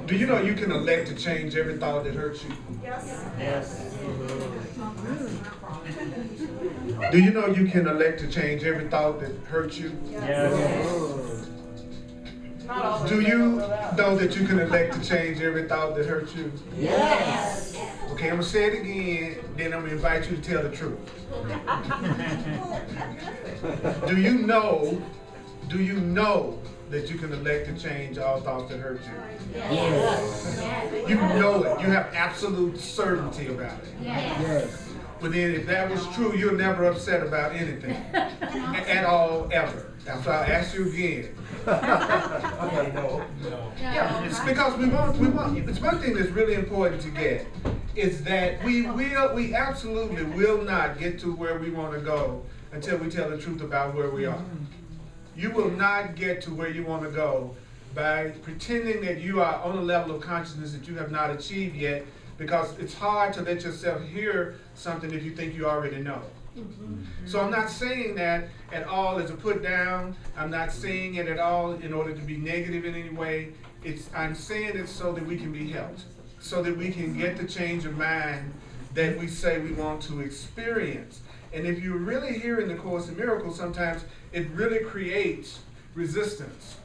Do you know you can elect to change every thought that hurts you? Yes. Do you know you can elect to change every thought that hurts you? Yes. Do you know that you can elect to change every thought that hurts you? Yes. Okay, I'm going to say it again, then I'm going to invite you to tell the truth. Do you know that you can elect to change all thoughts that hurt you? Yes. You know it. You have absolute certainty about it. Yes. But then if that was true, you're never upset about anything at all, ever. Now, so I'll ask you again. It's because we want, it's one thing that's really important to get, is that we absolutely will not get to where we want to go until we tell the truth about where we are. You will not get to where you want to go by pretending that you are on a level of consciousness that you have not achieved yet, because it's hard to let yourself hear something if you think you already know. So I'm not saying that at all as a put down. I'm not saying it at all in order to be negative in any way. I'm saying it so that we can be helped, so that we can get the change of mind that we say we want to experience. And if you're really hearing the Course in Miracles, sometimes it really creates resistance.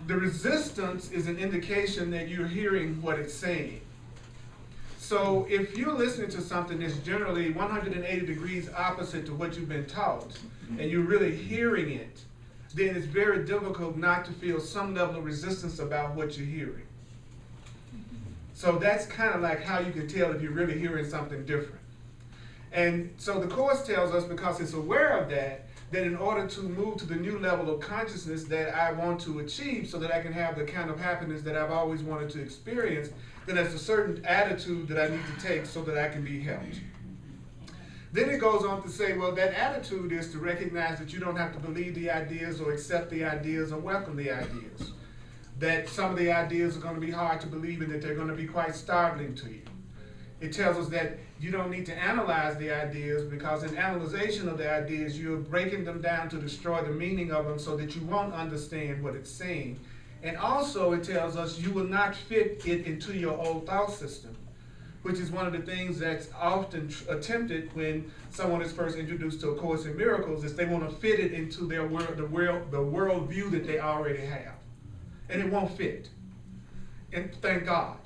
The resistance is an indication that you're hearing what it's saying. So if you're listening to something that's generally 180 degrees opposite to what you've been taught, and you're really hearing it, then it's very difficult not to feel some level of resistance about what you're hearing. So that's kind of like how you can tell if you're really hearing something different. And so the Course tells us, because it's aware of that in order to move to the new level of consciousness that I want to achieve so that I can have the kind of happiness that I've always wanted to experience, then there's a certain attitude that I need to take so that I can be helped. Then it goes on to say, well, that attitude is to recognize that you don't have to believe the ideas or accept the ideas or welcome the ideas. That some of the ideas are going to be hard to believe and that they're going to be quite startling to you. It tells us that you don't need to analyze the ideas, because in analyzation of the ideas, you're breaking them down to destroy the meaning of them so that you won't understand what it's saying. And also it tells us you will not fit it into your old thought system, which is one of the things that's often attempted when someone is first introduced to A Course in Miracles, is they want to fit it into their the world view that they already have. And it won't fit. And thank God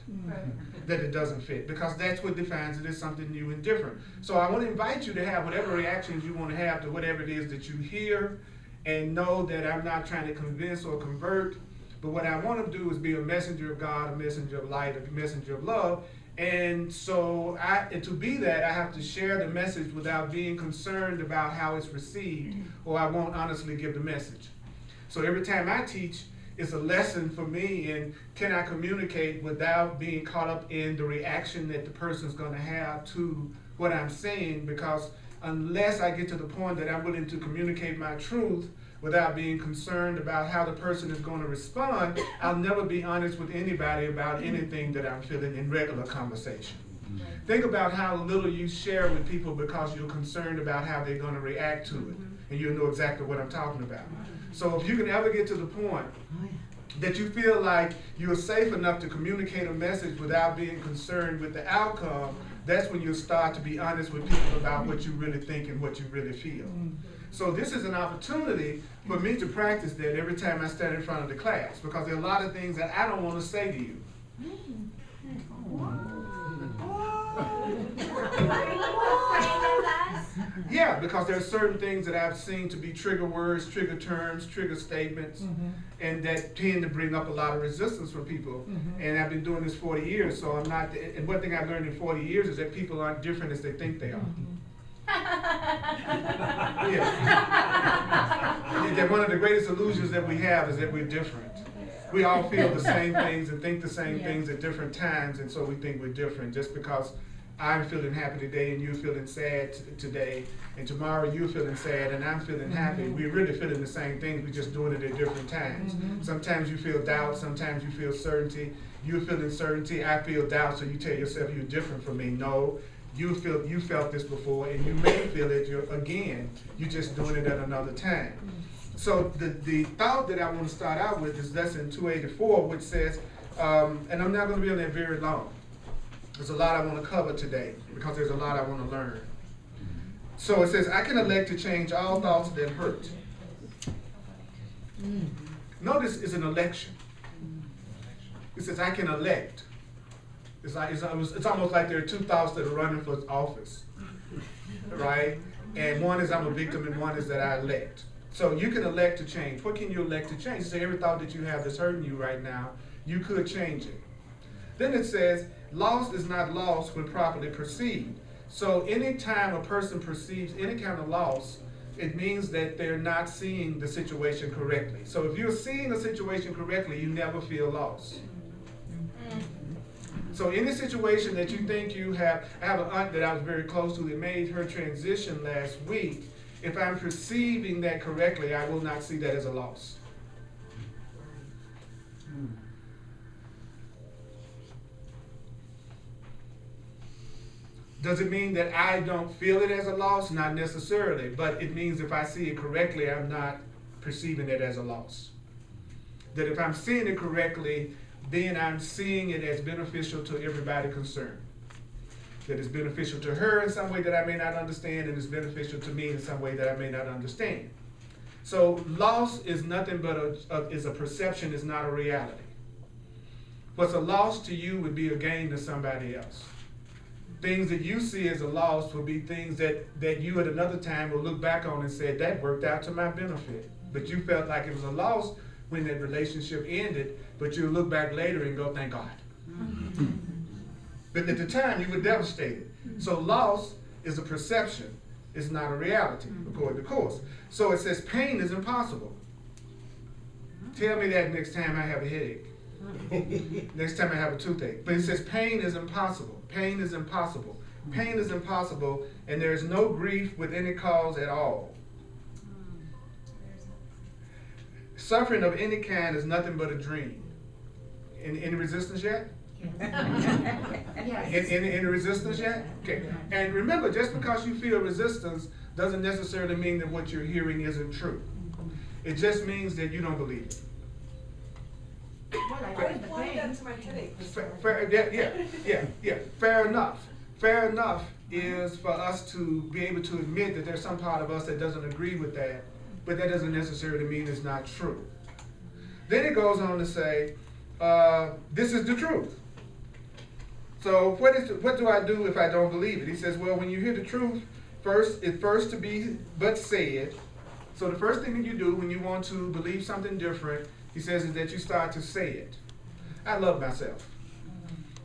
that it doesn't fit, because that's what defines it as something new and different. So I want to invite you to have whatever reactions you want to have to whatever it is that you hear, and know that I'm not trying to convince or convert, but what I want to do is be a messenger of God, a messenger of light, a messenger of love. And so to be that, I have to share the message without being concerned about how it's received, or I won't honestly give the message. So every time I teach, it's a lesson for me in can I communicate without being caught up in the reaction that the person's going to have to what I'm saying, because unless I get to the point that I'm willing to communicate my truth without being concerned about how the person is going to respond, I'll never be honest with anybody about anything that I'm feeling in regular conversation. Think about how little you share with people because you're concerned about how they're going to react to it, and you'll know exactly what I'm talking about. So if you can ever get to the point that you feel like you're safe enough to communicate a message without being concerned with the outcome, that's when you'll start to be honest with people about what you really think and what you really feel. So this is an opportunity for me to practice that every time I stand in front of the class, because there are a lot of things that I don't want to say to you. Yeah, because there are certain things that I've seen to be trigger words, trigger terms, trigger statements, and that tend to bring up a lot of resistance from people. And I've been doing this 40 years, so I'm not, and one thing I've learned in 40 years is that people aren't different as they think they are. Yeah. That one of the greatest illusions that we have is that we're different. We all feel the same things and think the same things at different times, and so we think we're different. Just because I'm feeling happy today and you're feeling sad today, and tomorrow you're feeling sad and I'm feeling happy, we're really feeling the same things, we're just doing it at different times. Sometimes you feel doubt, sometimes you feel certainty. You're feeling certainty, I feel doubt, so you tell yourself you're different from me. No, you felt this before, and you may feel it again, you're just doing it at another time. So the thought that I want to start out with is lesson 284, which says, and I'm not going to be on there very long. There's a lot I want to cover today because there's a lot I want to learn. So it says, I can elect to change all thoughts that hurt. Notice it's an election. It says, I can elect. It's almost like there are two thoughts that are running for office, right? And one is I'm a victim and one is that I elect. So you can elect to change. What can you elect to change? So every thought that you have that's hurting you right now, you could change it. Then it says, loss is not lost when properly perceived. So anytime a person perceives any kind of loss, it means that they're not seeing the situation correctly. So if you're seeing a situation correctly, you never feel lost. So any situation that you think you have, I have an aunt that I was very close to that made her transition last week. If I'm perceiving that correctly, I will not see that as a loss. Does it mean that I don't feel it as a loss? Not necessarily, but it means if I see it correctly, I'm not perceiving it as a loss. That if I'm seeing it correctly, then I'm seeing it as beneficial to everybody concerned. That it's beneficial to her in some way that I may not understand, and it's beneficial to me in some way that I may not understand. So loss is nothing but is a perception, is not a reality. What's a loss to you would be a gain to somebody else. Things that you see as a loss will be things that you at another time will look back on and say, that worked out to my benefit. But you felt like it was a loss when that relationship ended, but you'll look back later and go, thank God. But at the time, you were devastated. So loss is a perception. It's not a reality, according to course. So it says pain is impossible. Tell me that next time I have a headache. Next time I have a toothache. But it says pain is impossible. Pain is impossible. Pain is impossible, and there is no grief with any cause at all. Suffering of any kind is nothing but a dream. Any resistance yet? Yes. Any resistance yet? Okay. And remember, just because you feel resistance doesn't necessarily mean that what you're hearing isn't true. It just means that you don't believe it. Well, I heard the pain. Fair enough. Fair enough is for us to be able to admit that there's some part of us that doesn't agree with that, but that doesn't necessarily mean it's not true. Then it goes on to say, this is the truth. So what do I do if I don't believe it? He says, well, when you hear the truth, first to be but said. So the first thing that you do when you want to believe something different, he says, is that you start to say it. I love myself.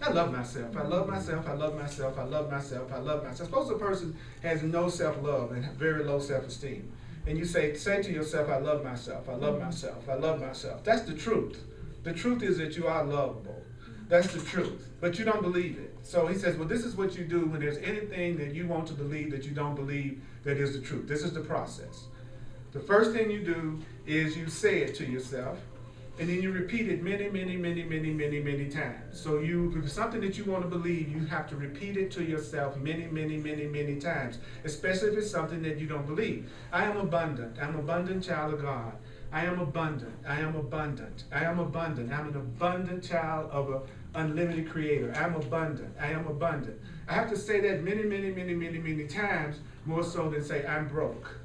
I love myself. I love myself. I love myself. I love myself. I love myself. Suppose a person has no self-love and very low self-esteem. And you say to yourself, I love myself. I love myself. I love myself. That's the truth. The truth is that you are lovable. That's the truth. But you don't believe it. So he says, well, this is what you do when there's anything that you want to believe that you don't believe that is the truth. This is the process. The first thing you do is you say it to yourself, and then you repeat it many, many, many, many, many, many times. So if it's something that you want to believe, you have to repeat it to yourself many, many, many, many times, especially if it's something that you don't believe. I am abundant. I'm an abundant child of God. I am abundant. I am abundant. I am abundant. I'm an abundant child of an unlimited creator. I'm abundant. I am abundant. I have to say that many, many, many, many, many times, more so than say, I'm broke.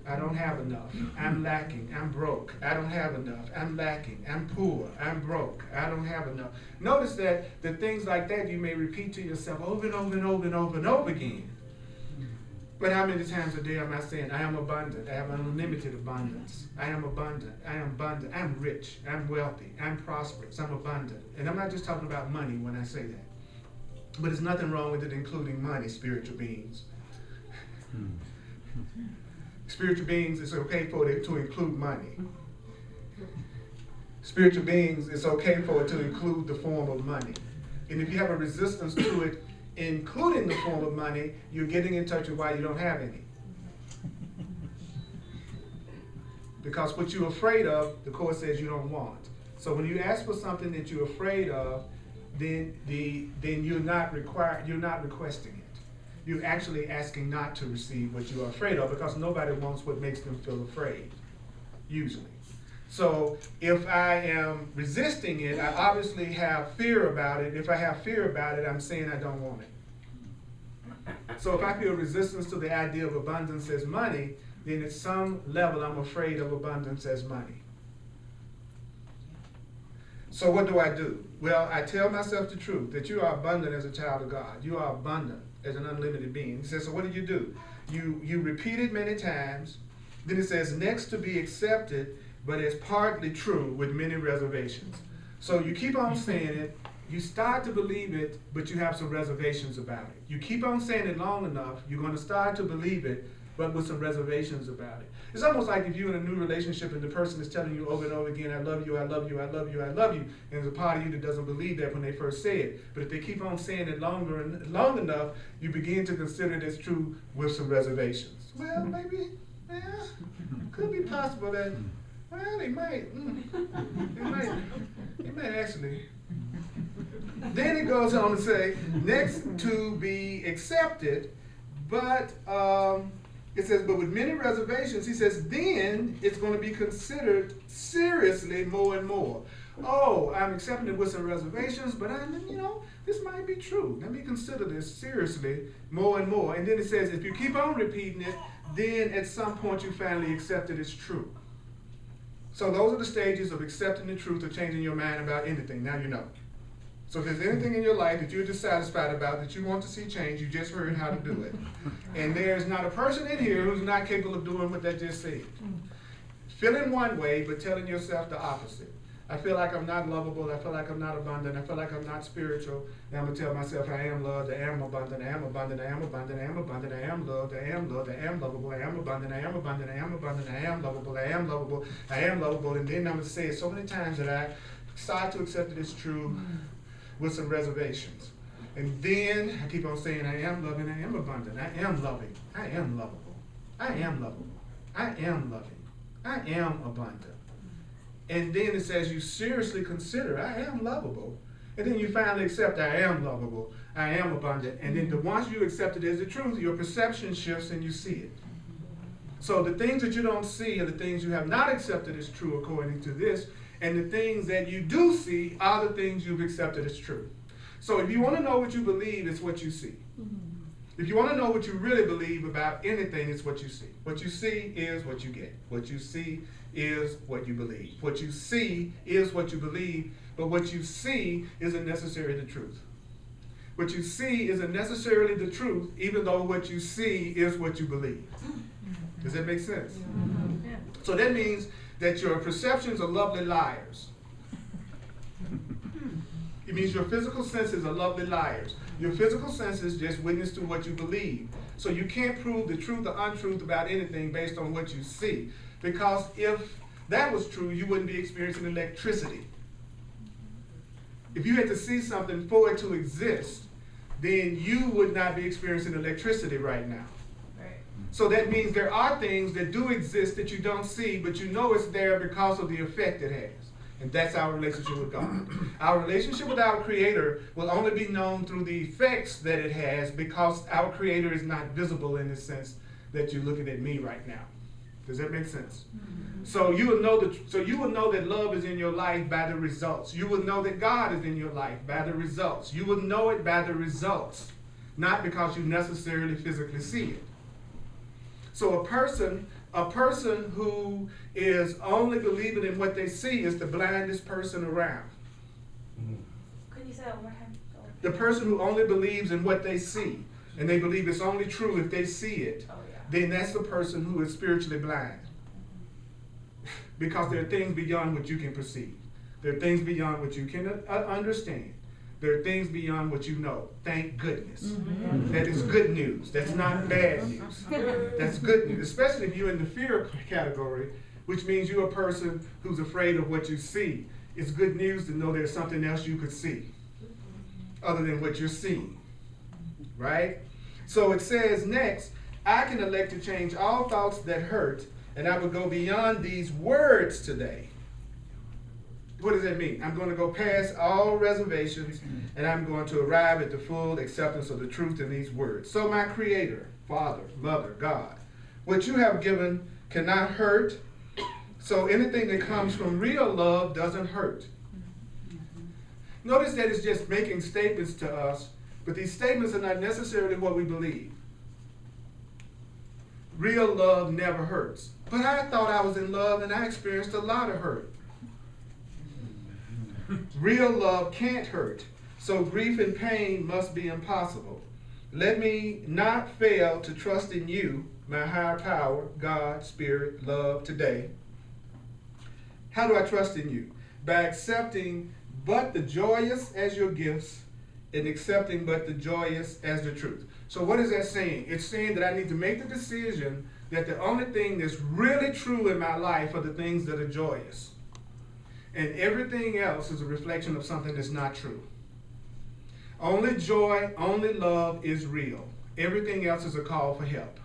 I don't have enough. I'm lacking. I'm broke. I don't have enough. I'm lacking. I'm poor. I'm broke. I don't have enough. Notice that the things like that you may repeat to yourself over and over and over and over and over again. But how many times a day am I saying, I am abundant. I have unlimited abundance. I am abundant. I am abundant. I'm rich. I'm wealthy. I'm prosperous. I'm abundant. And I'm not just talking about money when I say that. But there's nothing wrong with it including money, spiritual beings. Spiritual beings, it's okay for it to include money. Spiritual beings, it's okay for it to include the form of money. And if you have a resistance to it, including the form of money, you're getting in touch with why you don't have any. Because what you're afraid of, the Course says you don't want. So when you ask for something that you're afraid of, then you're not requesting it. You're actually asking not to receive what you are afraid of, because nobody wants what makes them feel afraid. usually. So if I am resisting it, I obviously have fear about it. If I have fear about it, I'm saying I don't want it. So if I feel resistance to the idea of abundance as money, then at some level I'm afraid of abundance as money. So what do? Well, I tell myself the truth, that you are abundant as a child of God. You are abundant as an unlimited being. He says, so what do? You repeat it many times. Then it says, next to be accepted, but it's partly true with many reservations. So you keep on saying it, you start to believe it, but you have some reservations about it. You keep on saying it long enough, you're going to start to believe it, but with some reservations about it. It's almost like if you're in a new relationship and the person is telling you over and over again, I love you, I love you, I love you, I love you, and there's a part of you that doesn't believe that when they first say it. But if they keep on saying it long enough, you begin to consider it as true with some reservations. Well, maybe, could be possible that, well, they might actually. Then it goes on to say, next to be accepted, but it says, but with many reservations, he says, then it's going to be considered seriously more and more. Oh, I'm accepting it with some reservations, but this might be true. Let me consider this seriously more and more. And then it says, if you keep on repeating it, then at some point you finally accept it as true. So those are the stages of accepting the truth or changing your mind about anything. Now you know. So if there's anything in your life that you're dissatisfied about, that you want to see change, you just heard how to do it. And there's not a person in here who's not capable of doing what that just said. Feeling one way, but telling yourself the opposite. I feel like I'm not lovable. I feel like I'm not abundant. I feel like I'm not spiritual. Now I'm going to tell myself I am loved. I am abundant. I am abundant. I am abundant. I am abundant. I am loved. I am loved. I am lovable. I am abundant. I am abundant. I am abundant. I am lovable. I am lovable. I am lovable. And then I'm going to say it so many times that I start to accept it as true with some reservations. And then I keep on saying I am loving. I am abundant. I am loving. I am lovable. I am lovable. I am loving. I am abundant. And then it says you seriously consider, I am lovable. And then you finally accept, I am lovable, I am abundant. And then once you accept it as the truth, your perception shifts and you see it. So the things that you don't see are the things you have not accepted as true according to this. And the things that you do see are the things you've accepted as true. So if you want to know what you believe, it's what you see. If you want to know what you really believe about anything, it's what you see. What you see is what you get. What you see is what you believe. What you see is what you believe, but what you see isn't necessarily the truth. What you see isn't necessarily the truth, even though what you see is what you believe. Does that make sense? Yeah. So that means that your perceptions are lovely liars. It means your physical senses are lovely liars. Your physical senses just witness to what you believe. So you can't prove the truth or untruth about anything based on what you see. Because if that was true, you wouldn't be experiencing electricity. If you had to see something for it to exist, then you would not be experiencing electricity right now. Right. So that means there are things that do exist that you don't see, but you know it's there because of the effect it has. And that's our relationship with God. Our relationship with our Creator will only be known through the effects that it has because our Creator is not visible in the sense that you're looking at me right now. Does that make sense? Mm-hmm. So you will know that love is in your life by the results. You will know that God is in your life by the results. You will know it by the results, not because you necessarily physically see it. So a person who is only believing in what they see is the blindest person around. Could you say that one more time? The person who only believes in what they see, and they believe it's only true if they see it, then that's the person who is spiritually blind. Because there are things beyond what you can perceive. There are things beyond what you can understand. There are things beyond what you know. Thank goodness. Mm-hmm. That is good news. That's not bad news. That's good news, especially if you're in the fear category, which means you're a person who's afraid of what you see. It's good news to know there's something else you could see other than what you're seeing, right? So it says next, I can elect to change all thoughts that hurt, and I will go beyond these words today. What does that mean? I'm going to go past all reservations, and I'm going to arrive at the full acceptance of the truth in these words. So my Creator, Father, Mother, God, what you have given cannot hurt, So anything that comes from real love doesn't hurt. Notice that it's just making statements to us, but these statements are not necessarily what we believe. Real love never hurts. But I thought I was in love and I experienced a lot of hurt. Real love can't hurt, so grief and pain must be impossible. Let me not fail to trust in you, my higher power, God, Spirit, love, today. How do I trust in you? By accepting but the joyous as your gifts and accepting but the joyous as the truth. So what is that saying? It's saying that I need to make the decision that the only thing that's really true in my life are the things that are joyous. And everything else is a reflection of something that's not true. Only joy, only love is real. Everything else is a call for help,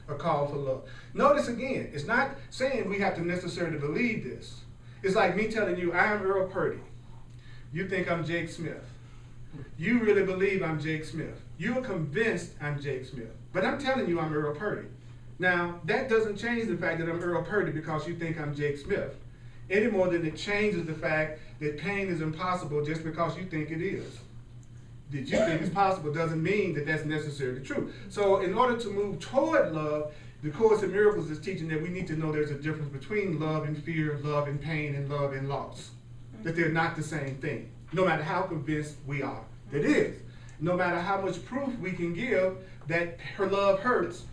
a call for love. Notice again, it's not saying we have to necessarily believe this. It's like me telling you, I am Earl Purdy. You think I'm Jake Smith. You really believe I'm Jake Smith. You are convinced I'm Jake Smith. But I'm telling you I'm Earl Purdy. Now, that doesn't change the fact that I'm Earl Purdy because you think I'm Jake Smith, any more than it changes the fact that pain is impossible just because you think it is. That you think it's possible doesn't mean that that's necessarily true. So in order to move toward love, the Course in Miracles is teaching that we need to know there's a difference between love and fear, love and pain, and love and loss. That they're not the same thing, no matter how convinced we are that it is. No matter how much proof we can give that her love hurts,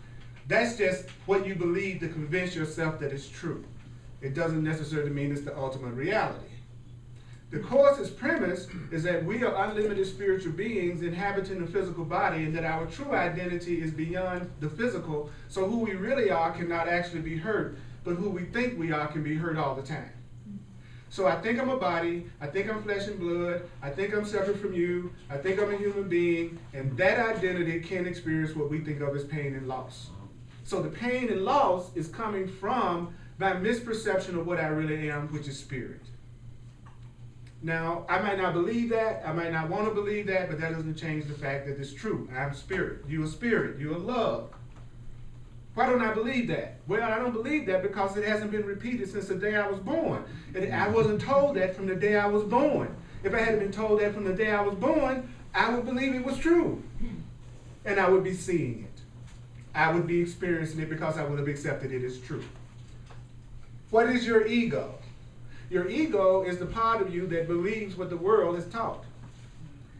that's just what you believe to convince yourself that it's true. It doesn't necessarily mean it's the ultimate reality. The Course's premise is that we are unlimited spiritual beings inhabiting a physical body and that our true identity is beyond the physical, so who we really are cannot actually be hurt, but who we think we are can be hurt all the time. So I think I'm a body, I think I'm flesh and blood, I think I'm separate from you, I think I'm a human being, and that identity can experience what we think of as pain and loss. So the pain and loss is coming from my misperception of what I really am, which is spirit. Now, I might not believe that, I might not want to believe that, but that doesn't change the fact that it's true. I'm spirit, you're love. Why don't I believe that? Well, I don't believe that because it hasn't been repeated since the day I was born. And I wasn't told that from the day I was born. If I had been told that from the day I was born, I would believe it was true. And I would be seeing it. I would be experiencing it because I would have accepted it as true. What is your ego? Your ego is the part of you that believes what the world is taught.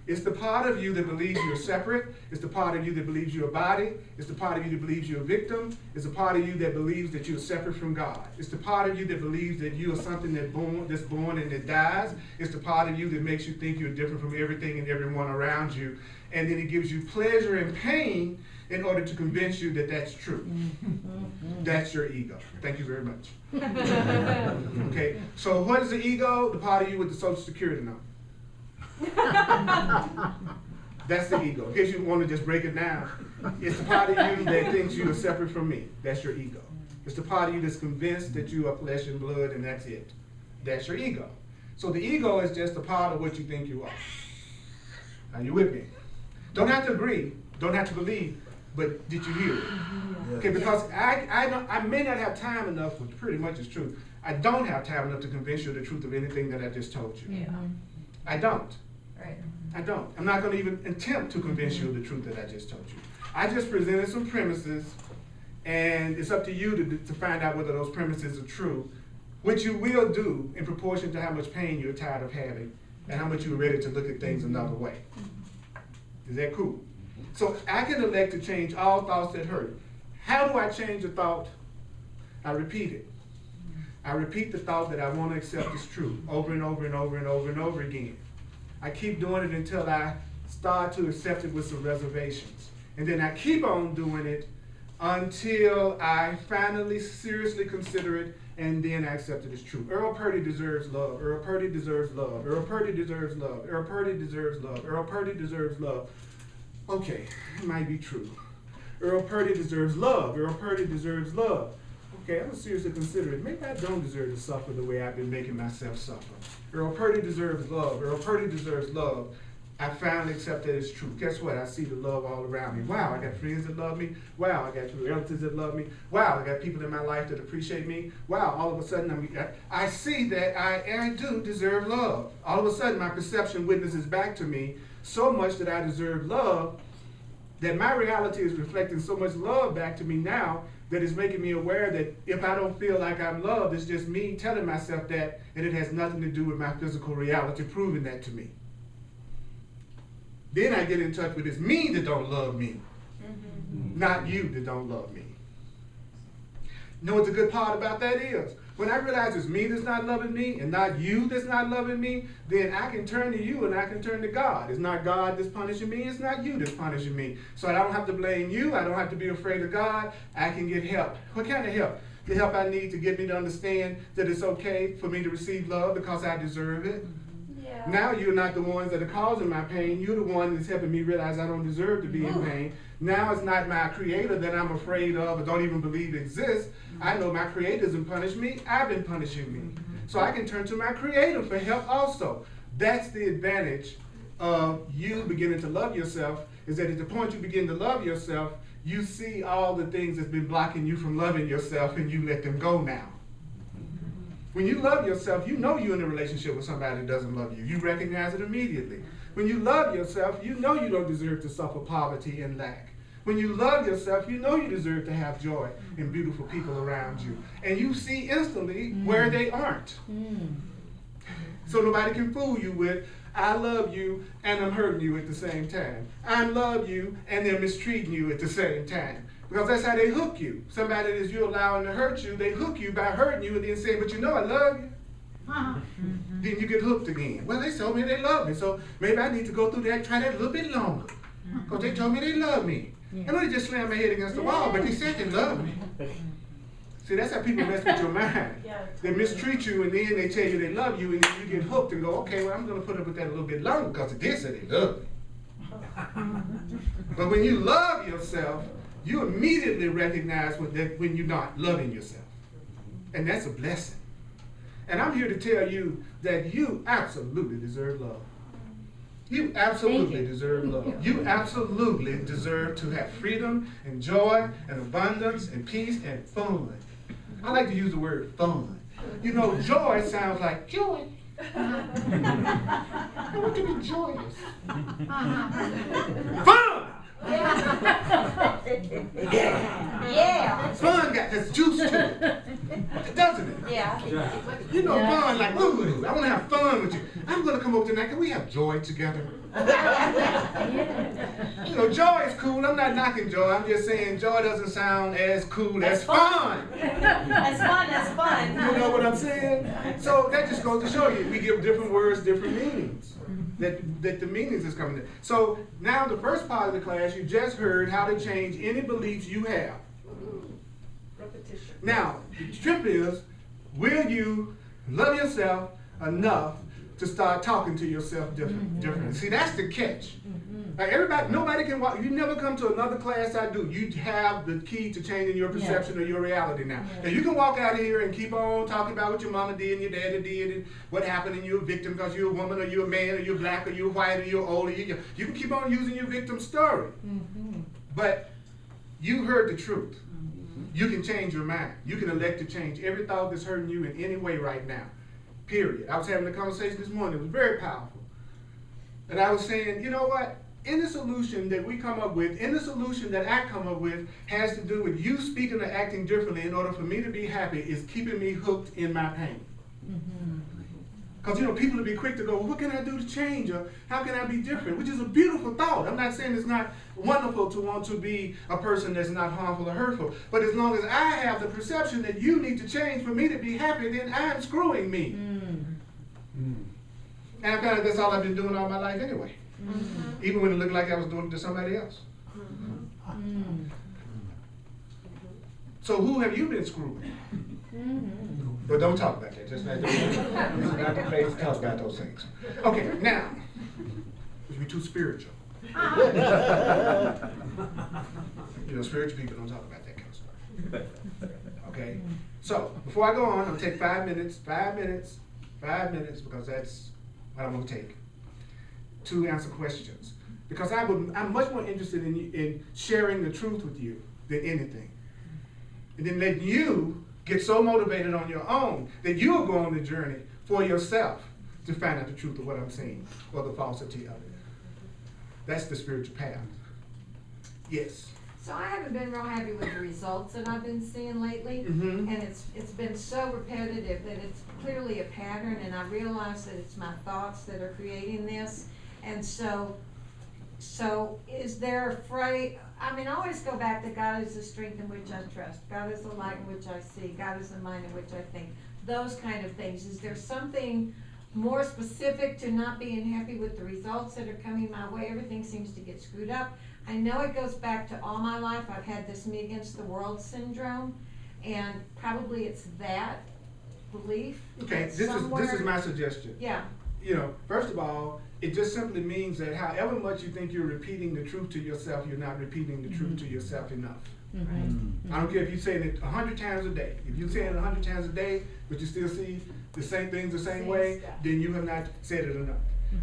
It's the part of you that believes you're separate. It's the part of you that believes you're a body. It's the part of you that believes you're a victim. It's the part of you that believes that you're separate from God. It's the part of you that believes that you are something that's born and that dies. It's the part of you that makes you think you're different from everything and everyone around you. And then it gives you pleasure and pain in order to convince you that that's true. That's your ego. Thank you very much. Okay, so what is the ego? The part of you with the Social Security number. That's the ego. In case you want to just break it down, it's the part of you that thinks you are separate from me. That's your ego. It's the part of you that's convinced that you are flesh and blood and that's it. That's your ego. So the ego is just a part of what you think you are. Are you with me? Don't have to agree, don't have to believe, but did you hear it? Okay, because I may not have time enough, which pretty much is true. I don't have time enough to convince you of the truth of anything that I just told you. Yeah. I don't. Right. I don't. I'm not going to even attempt to convince you of the truth that I just told you. I just presented some premises, and it's up to you to find out whether those premises are true, which you will do in proportion to how much pain you're tired of having and how much you're ready to look at things another way. Is that cool? So I can elect to change all thoughts that hurt. How do I change a thought? I repeat it. I repeat the thought that I want to accept as true over and over and over and over and over again. I keep doing it until I start to accept it with some reservations. And then I keep on doing it until I finally seriously consider it and then I accept it as true. Earl Purdy deserves love. Earl Purdy deserves love. Earl Purdy deserves love. Earl Purdy deserves love. Earl Purdy deserves love. Okay, it might be true. Earl Purdy deserves love. Earl Purdy deserves love. Okay, I'm gonna seriously consider it. Maybe I don't deserve to suffer the way I've been making myself suffer. Earl Purdy deserves love. Earl Purdy deserves love. I finally accept that it's true. Guess what? I see the love all around me. Wow, I got friends that love me. Wow, I got relatives that love me. Wow, I got people in my life that appreciate me. Wow, all of a sudden I see that I do deserve love. All of a sudden my perception witnesses back to me so much that I deserve love, that my reality is reflecting so much love back to me now that it's making me aware that if I don't feel like I'm loved, it's just me telling myself that, and it has nothing to do with my physical reality proving that to me. Then I get in touch with it's me that don't love me, not you that don't love me. You know what the good part about that is? When I realize it's me that's not loving me and not you that's not loving me, then I can turn to you and I can turn to God. It's not God that's punishing me, it's not you that's punishing me. So I don't have to blame you, I don't have to be afraid of God, I can get help. What kind of help? The help I need to get me to understand that it's okay for me to receive love because I deserve it. Yeah. Now you're not the ones that are causing my pain, you're the one that's helping me realize I don't deserve to be in pain. Now it's not my creator that I'm afraid of or don't even believe exists. I know my creator doesn't punish me, I've been punishing me. So I can turn to my creator for help also. That's the advantage of you beginning to love yourself, is that at the point you begin to love yourself, you see all the things that's been blocking you from loving yourself and you let them go now. When you love yourself, you know you're in a relationship with somebody that doesn't love you. You recognize it immediately. When you love yourself, you know you don't deserve to suffer poverty and lack. When you love yourself, you know you deserve to have joy and beautiful people around you. And you see instantly where they aren't. So nobody can fool you with, I love you and I'm hurting you at the same time. I love you and they're mistreating you at the same time. Because that's how they hook you. Somebody that you're allowing to hurt you, they hook you by hurting you and then say, but you know I love you. Then you get hooked again. Well, they told me they love me, so maybe I need to go through that, try that a little bit longer. Because they told me they love me. I know they just slammed my head against the wall, but they said they love me. See, that's how people mess with your mind. They mistreat you and then they tell you they love you and then you get hooked and go, okay, well, I'm going to put up with that a little bit longer because they said they love me. But when you love yourself, you immediately recognize when you're not loving yourself. And that's a blessing. And I'm here to tell you that you absolutely deserve love. You absolutely deserve love. You absolutely deserve to have freedom and joy and abundance and peace and fun. I like to use the word fun. You know, joy sounds like joy. I want to be joyous. Fun! Yeah. Fun got this juice to it, doesn't it? Yeah. You know, fun like, ooh, I want to have fun with you. I'm going to come over tonight. Can we have joy together? You know, joy is cool. I'm not knocking joy. I'm just saying joy doesn't sound as cool as fun. As fun as fun. You know what I'm saying? So that just goes to show you, we give different words different meanings. That the meanings is coming in. So now the first part of the class, you just heard how to change any beliefs you have. Repetition. Now, the trip is, will you love yourself enough to start talking to yourself differently? See, that's the catch. Like nobody can walk. You never come to another class I do. You have the key to changing your perception of your reality now. Now you can walk out of here and keep on talking about what your mama did and your daddy did and what happened and you're a victim because you're a woman or you're a man or you're black or you're white or you're old. Or you can keep on using your victim story. But you heard the truth. You can change your mind. You can elect to change every thought that's hurting you in any way right now. Period. I was having a conversation this morning. It was very powerful. And I was saying, you know what? Any solution that we come up with, any solution that I come up with has to do with you speaking or acting differently in order for me to be happy is keeping me hooked in my pain. Because, you know, people will be quick to go, well, what can I do to change? Or how can I be different? Which is a beautiful thought. I'm not saying it's not wonderful to want to be a person that's not harmful or hurtful. But as long as I have the perception that you need to change for me to be happy, then I'm screwing me. And I found out that's all I've been doing all my life anyway. Even when it looked like I was doing it to somebody else. So who have you been screwing? But don't talk about that. Just not the place to talk about those things. Okay, now, we're too spiritual. You know, spiritual people don't talk about that kind of stuff. Okay? So, before I go on, I'm going to take 5 minutes, because that's what I'm going to take. to answer questions. Because I'm much more interested in sharing the truth with you than anything. And then letting you get so motivated on your own that you'll go on the journey for yourself to find out the truth of what I'm saying or the falsity of it. That's the spiritual path. Yes. So I haven't been real happy with the results that I've been seeing lately, Mm-hmm. and it's been so repetitive that it's clearly a pattern, and I realize that it's my thoughts that are creating this. And so is there I always go back to God is the strength in which I trust, God is the light in which I see, God is the mind in which I think, those kind of things. Is there something more specific to not being happy with the results that are coming my way? Everything seems to get screwed up. I know it goes back to all my life. I've had this me against the world syndrome, and probably it's that belief. Okay, this is my suggestion. Yeah. First of all, it just simply means that however much you think you're repeating the truth to yourself, you're not repeating the truth to yourself enough. Right. I don't care if you're saying it 100 times a day. If you're saying it 100 times a day, but you still see the same things the same way, stuff. then you have not said it enough.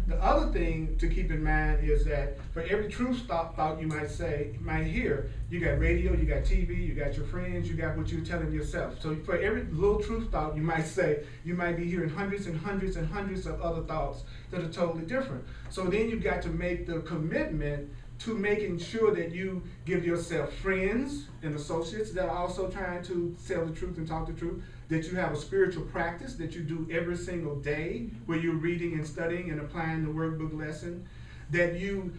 The other thing to keep in mind is that for every truth thought you might hear, you got radio, you got TV, you got your friends, you got what you're telling yourself. So for every little truth thought you might say, you might be hearing hundreds and hundreds and hundreds of other thoughts that are totally different. So then you've got to make the commitment to making sure that you give yourself friends and associates that are also trying to tell the truth and talk the truth, that you have a spiritual practice that you do every single day where you're reading and studying and applying the workbook lesson, that you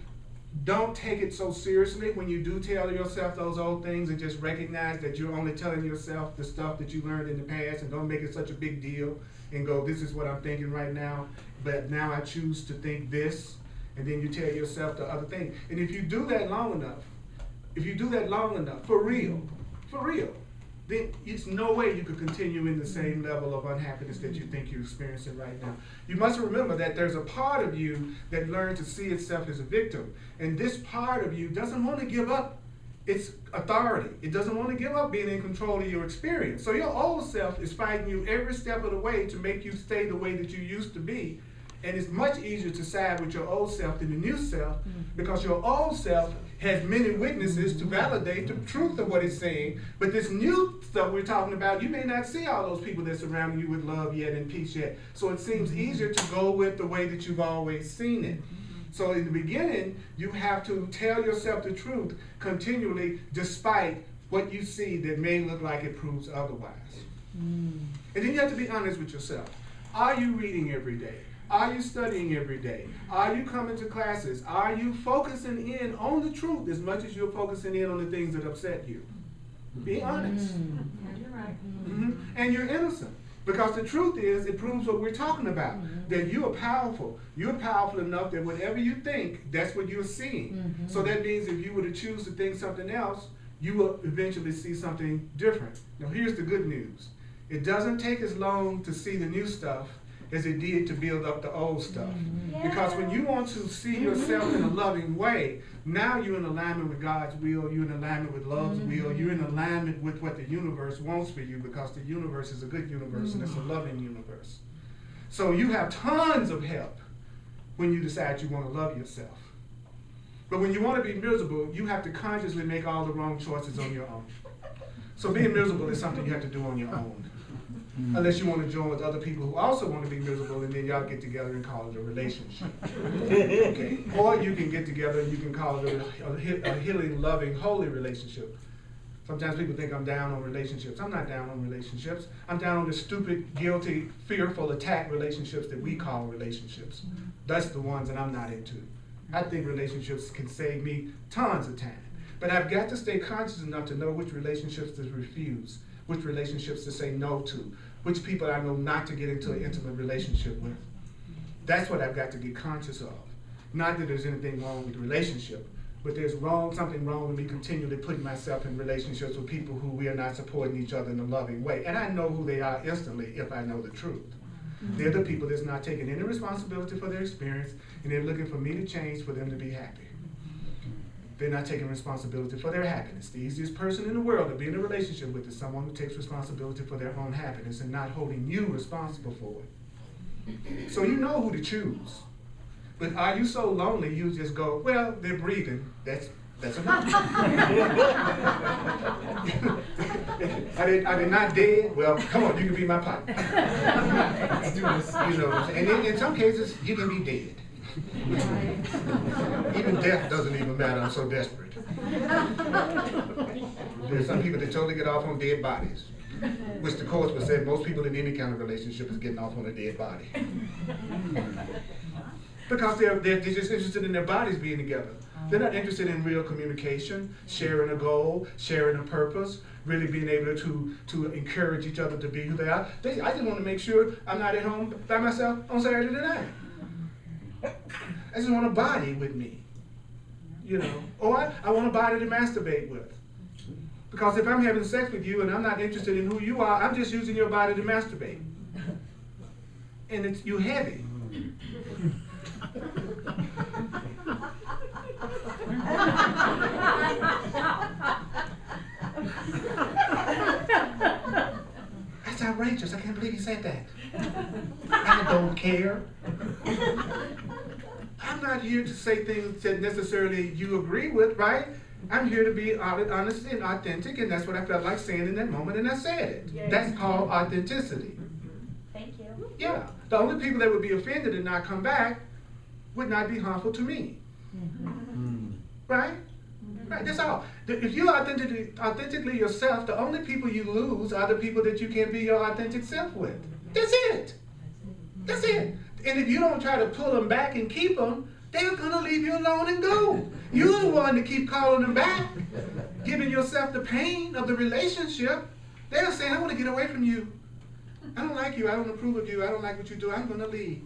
don't take it so seriously when you do tell yourself those old things, and just recognize that you're only telling yourself the stuff that you learned in the past, and don't make it such a big deal and go, this is what I'm thinking right now, but now I choose to think this. And then you tell yourself the other thing. And if you do that long enough, for real, then it's no way you could continue in the same level of unhappiness that you think you're experiencing right now. You must remember that there's a part of you that learned to see itself as a victim. And this part of you doesn't want to give up its authority. It doesn't want to give up being in control of your experience. So your old self is fighting you every step of the way to make you stay the way that you used to be. And it's much easier to side with your old self than the new self, because your old self has many witnesses to validate the truth of what it's saying. But this new stuff we're talking about, you may not see all those people that surround you with love yet and peace yet. So it seems easier to go with the way that you've always seen it. So in the beginning, you have to tell yourself the truth continually, despite what you see that may look like it proves otherwise. And then you have to be honest with yourself. Are you reading every day? Are you studying every day? Are you coming to classes? Are you focusing in on the truth as much as you're focusing in on the things that upset you? Be honest. Yeah, you're right. And you're innocent. Because the truth is, it proves what we're talking about. That you are powerful. You're powerful enough that whatever you think, that's what you're seeing. So that means if you were to choose to think something else, you will eventually see something different. Now here's the good news. It doesn't take as long to see the new stuff as it did to build up the old stuff. Because when you want to see yourself in a loving way, now you're in alignment with God's will, you're in alignment with love's will, you're in alignment with what the universe wants for you, because the universe is a good universe and it's a loving universe. So you have tons of help when you decide you want to love yourself. But when you want to be miserable, you have to consciously make all the wrong choices on your own. So being miserable is something you have to do on your own. Unless you want to join with other people who also want to be miserable, and then y'all get together and call it a relationship. Okay? Or you can get together and you can call it a healing, loving, holy relationship. Sometimes people think I'm down on relationships. I'm not down on relationships. I'm down on the stupid, guilty, fearful, attack relationships that we call relationships. That's the ones that I'm not into. I think relationships can save me tons of time. But I've got to stay conscious enough to know which relationships to refuse, which relationships to say no to, which people I know not to get into an intimate relationship with. That's what I've got to get conscious of. Not that there's anything wrong with the relationship, but there's something wrong with me continually putting myself in relationships with people who we are not supporting each other in a loving way. And I know who they are instantly if I know the truth. They're the people that's not taking any responsibility for their experience, and they're looking for me to change for them to be happy. They're not taking responsibility for their happiness. The easiest person in the world to be in a relationship with is someone who takes responsibility for their own happiness and not holding you responsible for it. So you know who to choose. But are you so lonely you just go, well, they're breathing, that's enough. Are they not dead? Well, come on, you can be my partner. Let's do this. You know, and in some cases, you can be dead. Even death doesn't even matter, I'm so desperate. There's some people that totally get off on dead bodies, which the course would say most people in any kind of relationship is getting off on a dead body. Because they're just interested in their bodies being together. They're not interested in real communication, sharing a goal, sharing a purpose, really being able to encourage each other to be who they are. I just want to make sure I'm not at home by myself on Saturday night. I just want a body with me, you know. Or I want a body to masturbate with. Because if I'm having sex with you and I'm not interested in who you are, I'm just using your body to masturbate. And you're heavy. That's outrageous. I can't believe he said that. I don't care. I'm not here to say things that necessarily you agree with, right? I'm here to be honest and authentic, and that's what I felt like saying in that moment, and I said it. Yeah. That's called authenticity. Thank you. Yeah. The only people that would be offended and not come back would not be harmful to me. Right? Right, that's all. If you're authentically yourself, the only people you lose are the people that you can't be your authentic self with. That's it. That's it. And if you don't try to pull them back and keep them, they're going to leave you alone and go. You're the one to keep calling them back, giving yourself the pain of the relationship. They're saying, I want to get away from you. I don't like you. I don't approve of you. I don't like what you do. I'm going to leave.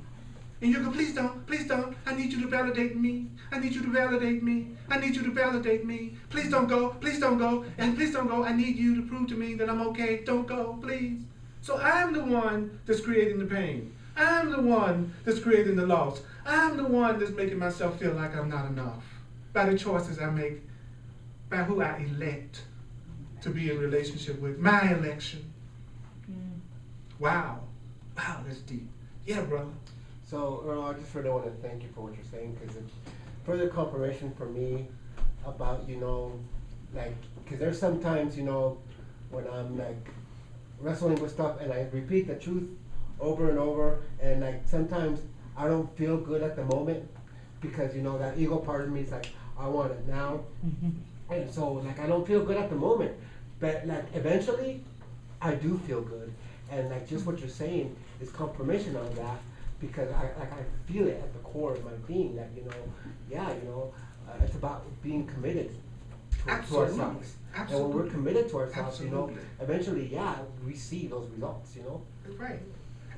And you go, please don't, please don't. I need you to validate me. I need you to validate me. I need you to validate me. Please don't go, please don't go, and please don't go. I need you to prove to me that I'm okay. Don't go, please. So I'm the one that's creating the pain. I'm the one that's creating the loss. I'm the one that's making myself feel like I'm not enough by the choices I make, by who I elect to be in relationship with, my election. Wow. Wow, that's deep. Yeah, brother. So, Earl, I just really want to thank you for what you're saying, because it's further confirmation for me about, you know, like, because there's sometimes, you know, when I'm like wrestling with stuff and I repeat the truth over and over, and like sometimes I don't feel good at the moment because, you know, that ego part of me is like, I want it now. And so, like, I don't feel good at the moment, but like eventually I do feel good. And like just what you're saying is confirmation on that. Because I feel it at the core of my being that, you know, yeah, you know, it's about being committed to ourselves. Absolutely. And when we're committed to ourselves, you know, eventually, yeah, we see those results, you know. Right.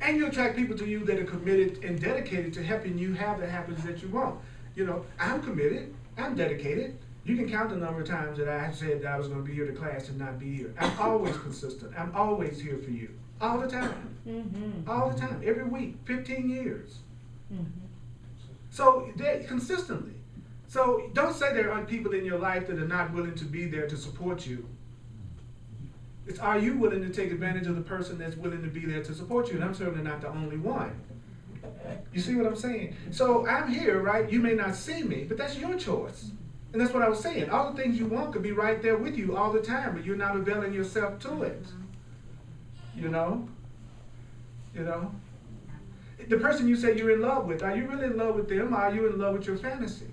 And you attract people to you that are committed and dedicated to helping you have the happiness that you want. You know, I'm committed, I'm dedicated. You can count the number of times that I said that I was going to be here to class and not be here. I'm always consistent. I'm always here for you. All the time. All the time. Every week. 15 years. So, consistently. So, don't say there aren't people in your life that are not willing to be there to support you. It's, are you willing to take advantage of the person that's willing to be there to support you? And I'm certainly not the only one. You see what I'm saying? So, I'm here, right? You may not see me, but that's your choice. And that's what I was saying. All the things you want could be right there with you all the time, but you're not availing yourself to it. You know? You know? The person you say you're in love with, are you really in love with them, or are you in love with your fantasy?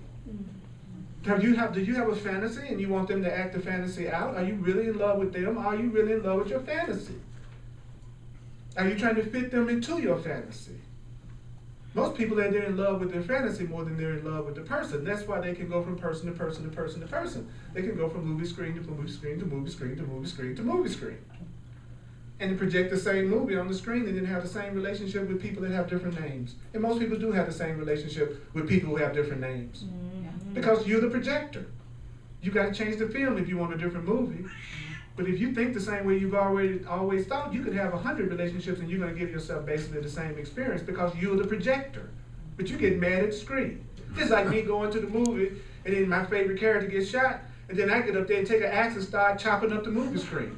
Do you have a fantasy and you want them to act the fantasy out? Are you really in love with them, or are you really in love with your fantasy? Are you trying to fit them into your fantasy? Most people are in love with their fantasy more than they're in love with the person. That's why they can go from person to person to person to person. They can go from movie screen to movie screen to movie screen to movie screen to movie screen. And project the same movie on the screen and then have the same relationship with people that have different names. And most people do have the same relationship with people who have different names. Because you're the projector. You got to change the film if you want a different movie. But if you think the same way you've always thought, you could have 100 relationships and you're going to give yourself basically the same experience because you're the projector. But you get mad at the screen. Just like me going to the movie and then my favorite character gets shot, and then I get up there and take an axe and start chopping up the movie screen.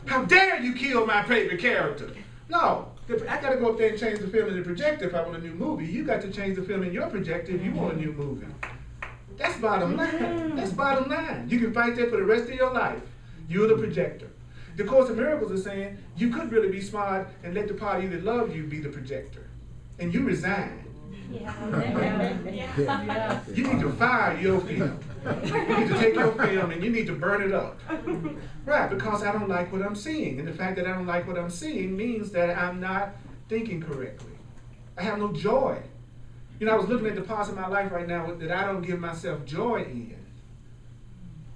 How dare you kill my favorite character? No, I gotta go up there and change the film in the projector if I want a new movie. You got to change the film in your projector if you want a new movie. That's bottom line. That's bottom line. You can fight that for the rest of your life. You're the projector. The Course of Miracles is saying you could really be smart and let the part of you that loves you be the projector. And you resign. Yeah. You need to fire your film. You need to take your film and you need to burn it up. Right, because I don't like what I'm seeing. And the fact that I don't like what I'm seeing means that I'm not thinking correctly. I have no joy. You know, I was looking at the parts of my life right now that I don't give myself joy in.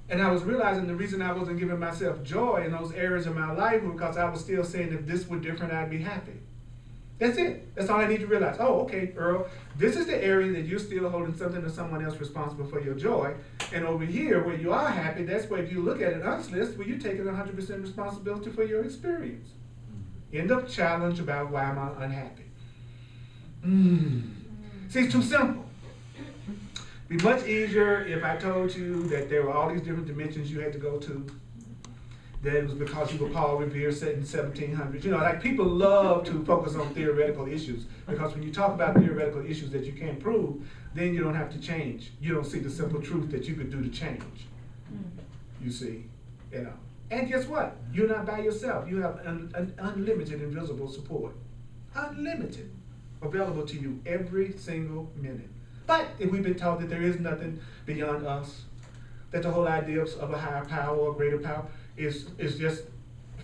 And I was realizing the reason I wasn't giving myself joy in those areas of my life was because I was still saying if this were different, I'd be happy. That's it. That's all I need to realize. Oh, okay, Earl, this is the area that you're still holding something to someone else responsible for your joy. And over here, where you are happy, that's where if you look at it honestly, that's where you're taking 100% responsibility for your experience. End of challenge about why am I unhappy. See, it's too simple. It'd be much easier if I told you that there were all these different dimensions you had to go to. That it was because you were Paul Revere set in 1700s. You know, like people love to focus on theoretical issues because when you talk about theoretical issues that you can't prove, then you don't have to change. You don't see the simple truth that you could do to change. You see, you know. And guess what? You're not by yourself. You have an unlimited invisible support. Unlimited. Available to you every single minute. But if we've been taught that there is nothing beyond us, that the whole idea of a higher power or a greater power is just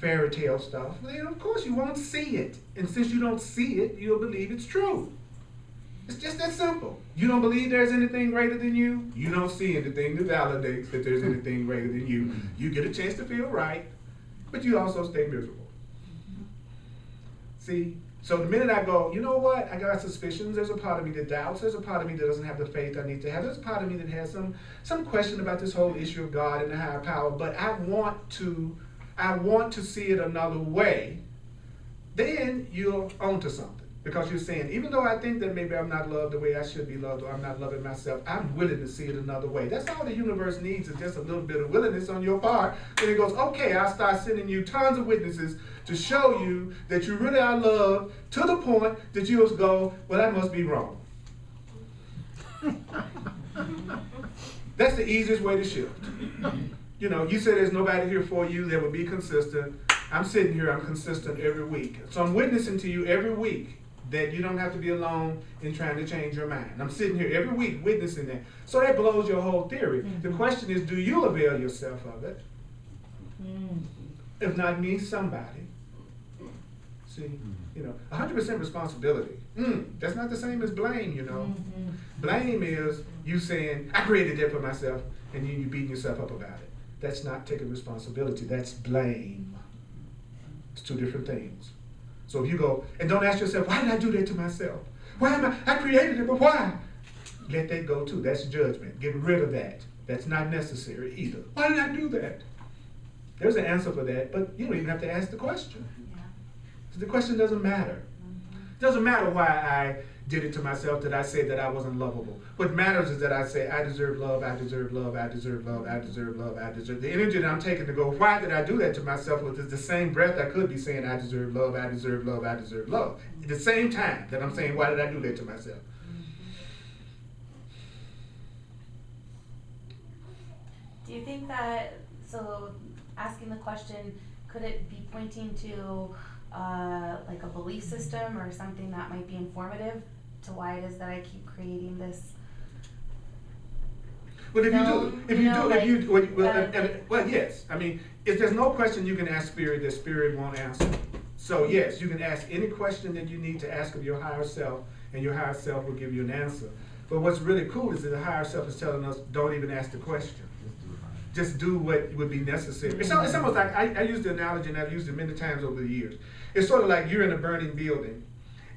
fairy tale stuff, then of course you won't see it. And since you don't see it, you'll believe it's true. It's just that simple. You don't believe there's anything greater than you, you don't see anything that validates that there's anything greater than you. You get a chance to feel right, but you also stay miserable. See? So the minute I go, you know what, I got suspicions, there's a part of me that doubts, there's a part of me that doesn't have the faith I need to have, there's a part of me that has some question about this whole issue of God and the higher power, but I want to see it another way, then you're onto something. Because you're saying, even though I think that maybe I'm not loved the way I should be loved, or I'm not loving myself, I'm willing to see it another way. That's all the universe needs is just a little bit of willingness on your part. And it goes, okay, I'll start sending you tons of witnesses to show you that you really are loved to the point that you'll go, well, that must be wrong. That's the easiest way to shift. You know, you say there's nobody here for you that would be consistent. I'm sitting here, I'm consistent every week. So I'm witnessing to you every week that you don't have to be alone in trying to change your mind. I'm sitting here every week witnessing that. So that blows your whole theory. The question is, do you avail yourself of it? If not me, somebody. See, you know, 100% responsibility. That's not the same as blame, you know. Blame is you saying, I created that for myself, and you beating yourself up about it. That's not taking responsibility, that's blame. It's two different things. So if you go, and don't ask yourself, why did I do that to myself? Why am I created it, but why? Let that go too, that's judgment. Get rid of that. That's not necessary either. Why did I do that? There's an answer for that, but you don't even have to ask the question. The question doesn't matter. It doesn't matter why I did it to myself, that I said that I wasn't lovable. What matters is that I say, I deserve love, I deserve love, I deserve love, I deserve love, I deserve. The energy that I'm taking to go, why did I do that to myself? With the same breath I could be saying, I deserve love, I deserve love, I deserve love. At the same time that I'm saying, why did I do that to myself? Do you think that, so asking the question, could it be pointing to like a belief system or something that might be informative to why it is that I keep creating this? Well, well, yes. I mean, if there's no question you can ask Spirit that Spirit won't answer. So yes, you can ask any question that you need to ask of your higher self, and your higher self will give you an answer. But what's really cool is that the higher self is telling us, don't even ask the question. Just do what would be necessary. It's almost like, I use the analogy, and I've used it many times over the years. It's sort of like you're in a burning building,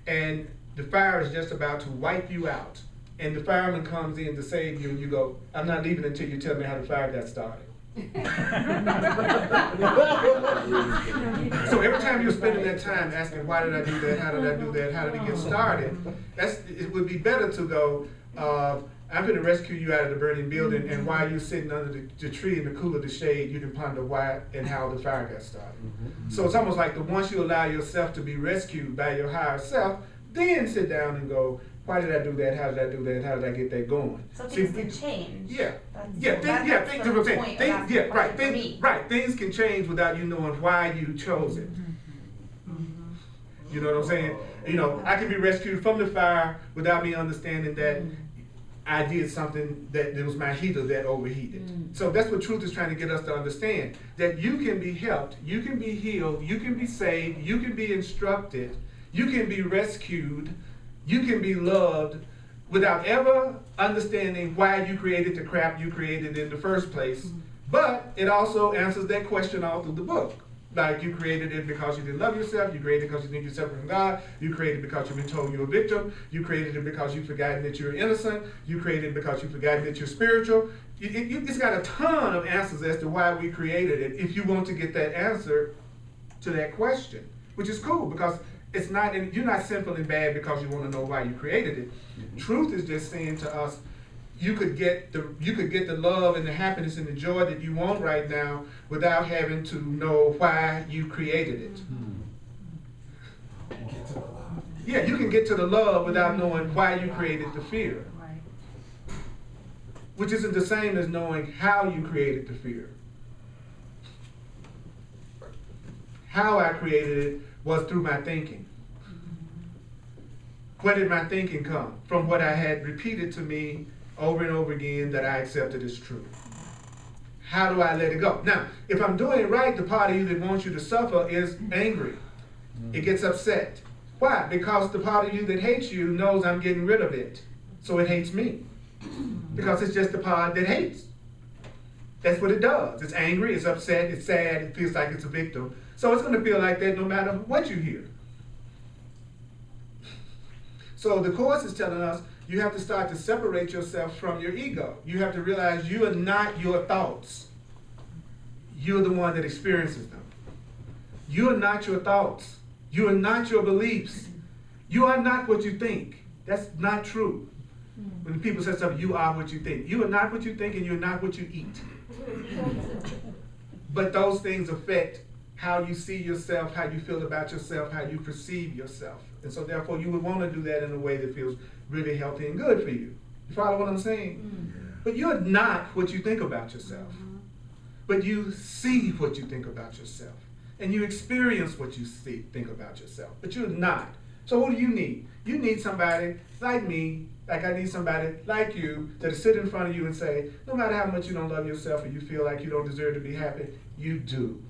and the fire is just about to wipe you out. And the fireman comes in to save you, and you go, I'm not leaving until you tell me how the fire got started. So every time you're spending that time asking, why did I do that? How did I do that? How did it get started? It would be better to go, I'm going to rescue you out of the burning building, and while you're sitting under the tree in the cool of the shade, you can ponder why and how the fire got started. So it's almost like once you allow yourself to be rescued by your higher self, then sit down and go, why did I do that? How did I do that? How did I get that going? So things can change. Yeah. Things can change without you knowing why you chose it. You know what I'm saying? You know, I can be rescued from the fire without me understanding that I did something that it was my heater that overheated. So that's what truth is trying to get us to understand, that you can be helped, you can be healed, you can be saved, you can be instructed, you can be rescued, you can be loved without ever understanding why you created the crap you created in the first place. But it also answers that question all through the book. Like, you created it because you didn't love yourself, you created it because you think you're separate from God, you created it because you've been told you're a victim, you created it because you've forgotten that you're innocent, you created it because you've forgotten that you're spiritual. It's got a ton of answers as to why we created it, if you want to get that answer to that question, which is cool, because it's not, you're not sinful and bad because you want to know why you created it. Truth is just saying to us, you could get the love and the happiness and the joy that you want right now without having to know why you created it. Yeah, you can get to the love without knowing why you created the fear. Which isn't the same as knowing how you created the fear. How I created it was through my thinking. Where did my thinking come? From what I had repeated to me over and over again that I accepted as true. How do I let it go? Now, if I'm doing it right, the part of you that wants you to suffer is angry. It gets upset. Why? Because the part of you that hates you knows I'm getting rid of it. So it hates me. Because it's just the part that hates. That's what it does. It's angry, it's upset, it's sad, it feels like it's a victim. So it's going to feel like that no matter what you hear. So the Course is telling us you have to start to separate yourself from your ego. You have to realize you are not your thoughts. You're the one that experiences them. You are not your thoughts. You are not your beliefs. You are not what you think. That's not true. When people say something, you are what you think. You are not what you think, and you're not what you eat. But those things affect how you see yourself, how you feel about yourself, how you perceive yourself. And so therefore you would want to do that in a way that feels really healthy and good for you. You follow what I'm saying? But you're not what you think about yourself. But you see what you think about yourself. And you experience what you think about yourself. But you're not. So what do you need? You need somebody like me, like I need somebody like you, that'll sit in front of you and say, no matter how much you don't love yourself or you feel like you don't deserve to be happy, you do.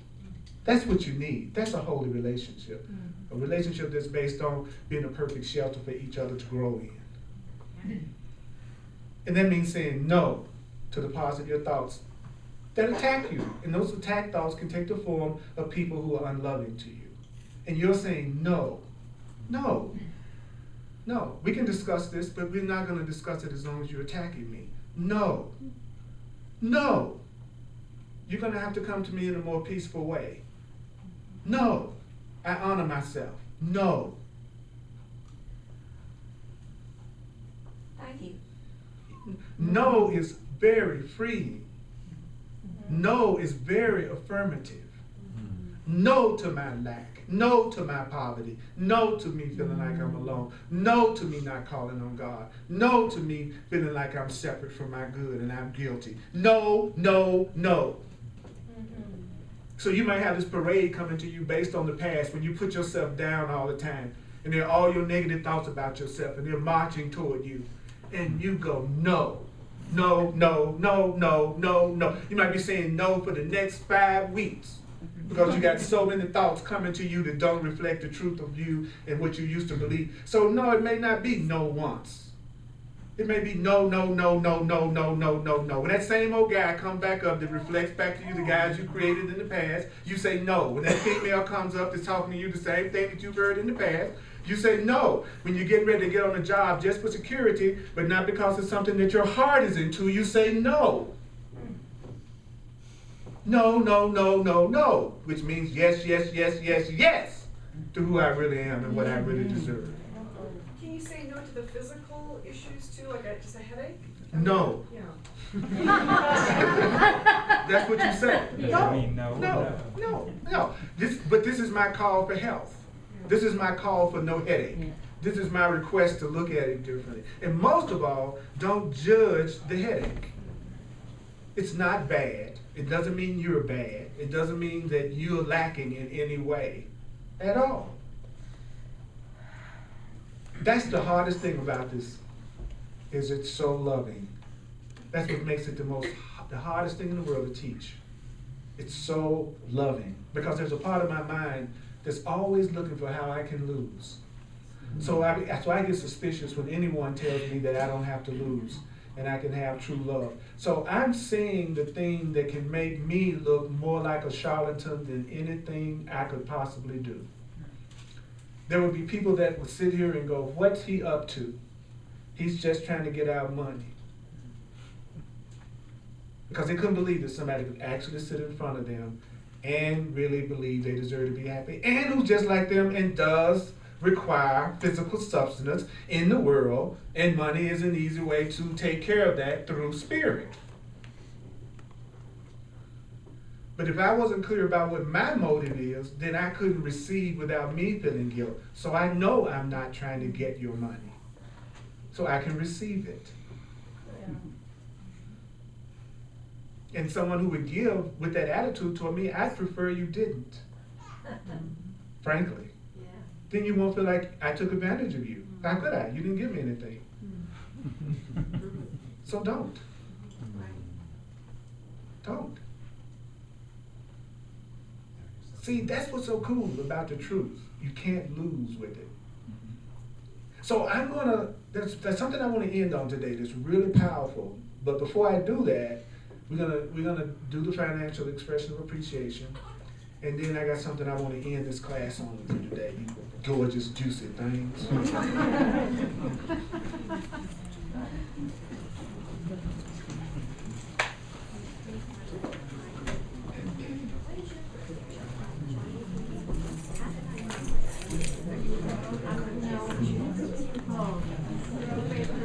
That's what you need. That's a holy relationship. A relationship that's based on being a perfect shelter for each other to grow in. And that means saying no to the parts of your thoughts that attack you. And those attack thoughts can take the form of people who are unloving to you. And you're saying no. No. No. We can discuss this, but we're not going to discuss it as long as you're attacking me. No. No. You're going to have to come to me in a more peaceful way. No. I honor myself. No. Thank you. No is very freeing. No is very affirmative. No to my lack. No to my poverty. No to me feeling like I'm alone. No to me not calling on God. No to me feeling like I'm separate from my good and I'm guilty. No, no, no. So you might have this parade coming to you based on the past when you put yourself down all the time and they're all your negative thoughts about yourself and they're marching toward you and you go no, no, no, no, no, no, no. You might be saying no for the next 5 weeks because you got so many thoughts coming to you that don't reflect the truth of you and what you used to believe. So no, it may not be no once. It may be no, no, no, no, no, no, no, no, no. When that same old guy comes back up that reflects back to you the guys you created in the past, you say no. When that female comes up that's talking to you the same thing that you've heard in the past, you say no. When you're getting ready to get on a job just for security, but not because it's something that your heart is into, you say no. no, no, no, no, no, which means yes, yes, yes, yes, yes to who I really am and what I really deserve. Can you say no to the physical issues too, like just a headache? No. Yeah. That's what you say. No. No. But this is my call for health. This is my call for no headache. This is my request to look at it differently. And most of all, don't judge the headache. It's not bad. It doesn't mean you're bad. It doesn't mean that you're lacking in any way at all. That's the hardest thing about this, is it's so loving. That's what makes it the hardest thing in the world to teach. It's so loving, because there's a part of my mind that's always looking for how I can lose. So I get suspicious when anyone tells me that I don't have to lose and I can have true love. So I'm seeing the thing that can make me look more like a charlatan than anything I could possibly do. There would be people that would sit here and go, what's he up to? He's just trying to get our money. Because they couldn't believe that somebody could actually sit in front of them and really believe they deserve to be happy, and who's just like them and does require physical substance in the world, and money is an easy way to take care of that through spirit. But if I wasn't clear about what my motive is, then I couldn't receive without me feeling guilt. So I know I'm not trying to get your money, so I can receive it. And someone who would give with that attitude toward me, I'd prefer you didn't, frankly. Yeah. Then you won't feel like I took advantage of you. How could I? You didn't give me anything. So don't. Don't. See, that's what's so cool about the truth. You can't lose with it. So there's something I want to end on today that's really powerful. But before I do that, we're gonna do the financial expression of appreciation, and then I got something I want to end this class on with you today. You gorgeous, juicy things.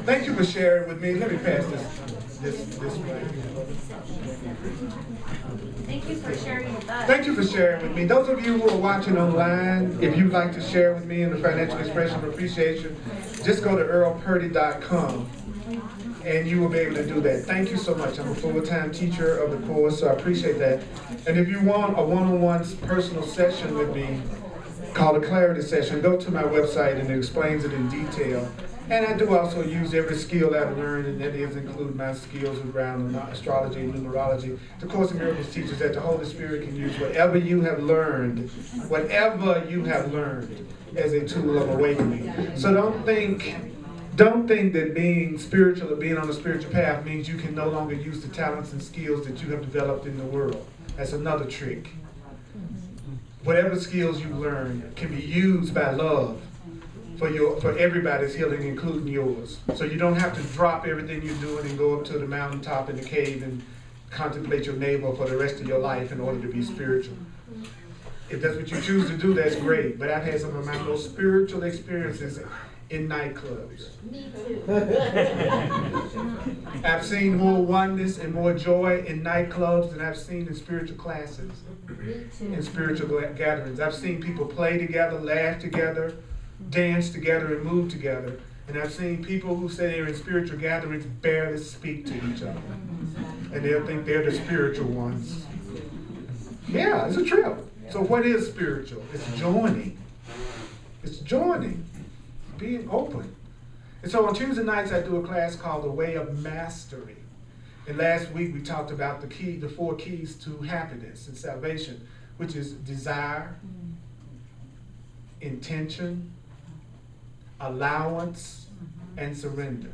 Thank you for sharing with me. Let me pass this way. Thank you for sharing with us. Thank you for sharing with me. Those of you who are watching online, if you'd like to share with me in the financial expression of appreciation, just go to earlpurdy.com and you will be able to do that. Thank you so much. I'm a full-time teacher of the course, so I appreciate that. And if you want a one-on-one personal session with me called a clarity session, go to my website and it explains it in detail. And I do also use every skill I've learned, and that is include my skills around astrology and numerology. The Course in Miracles teaches that the Holy Spirit can use whatever you have learned as a tool of awakening. So don't think that being spiritual or being on a spiritual path means you can no longer use the talents and skills that you have developed in the world. That's another trick. Whatever skills you learn can be used by love for everybody's healing, including yours. So you don't have to drop everything you're doing and go up to the mountaintop in the cave and contemplate your navel for the rest of your life in order to be spiritual. If that's what you choose to do, that's great. But I've had some of my most spiritual experiences in nightclubs. Me too. I've seen more oneness and more joy in nightclubs than I've seen in spiritual classes, in spiritual gatherings. I've seen people play together, laugh together, dance together, and move together. And I've seen people who say they're in spiritual gatherings barely speak to each other. And they'll think they're the spiritual ones. Yeah, it's a trip. So what is spiritual? It's joining. It's joining. Being open. And so on Tuesday nights I do a class called The Way of Mastery. And last week we talked about the 4 keys to happiness and salvation, which is desire, intention, allowance, and surrender.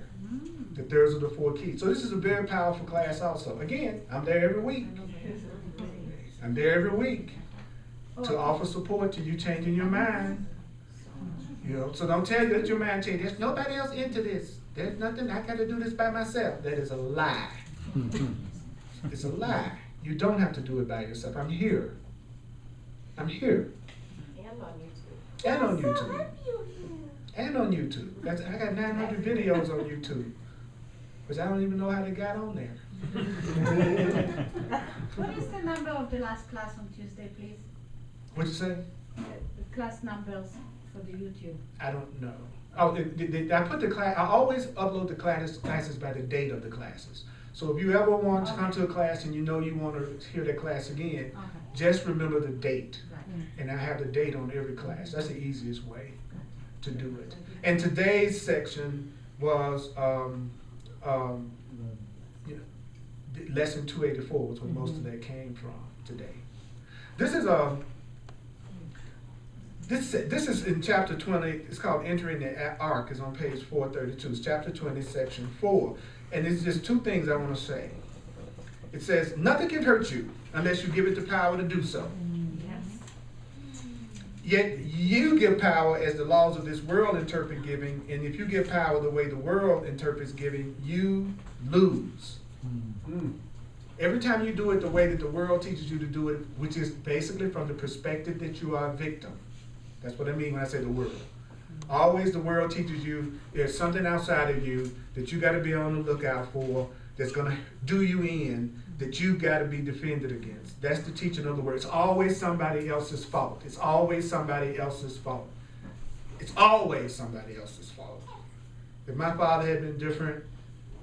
That those are the 4 keys. So this is a very powerful class also. Again, I'm there every week. I'm there every week to offer support to you changing your mind. You know, so don't tell you that your mind changed. There's nobody else into this. There's nothing, I got to do this by myself. That is a lie. It's a lie. You don't have to do it by yourself. I'm here. I'm here. And on YouTube. And on YouTube. And on YouTube. I got 900 videos on YouTube. Which I don't even know how they got on there. What is the number of the last class on Tuesday, please? What'd you say? The class numbers for the YouTube. I don't know. Oh, I put the class. I always upload the classes by the date of the classes. So if you ever want to come to a class and you know you want to hear that class again, just remember the date. And I have the date on every class. That's the easiest way to do it. And today's section was lesson 284 was where most of that came from today. This is this is in chapter 20. It's called Entering the Ark. It's on page 432. It's chapter 20, section 4. And it's just two things I want to say. It says, nothing can hurt you unless you give it the power to do so. Yet you give power as the laws of this world interpret giving, and if you give power the way the world interprets giving, you lose. Every time you do it the way that the world teaches you to do it, which is basically from the perspective that you are a victim. That's what I mean when I say the world. Always the world teaches you there's something outside of you that you got to be on the lookout for, that's going to do you in, that you got to be defended against. That's the teaching of the word. It's always somebody else's fault. It's always somebody else's fault. It's always somebody else's fault. If my father had been different,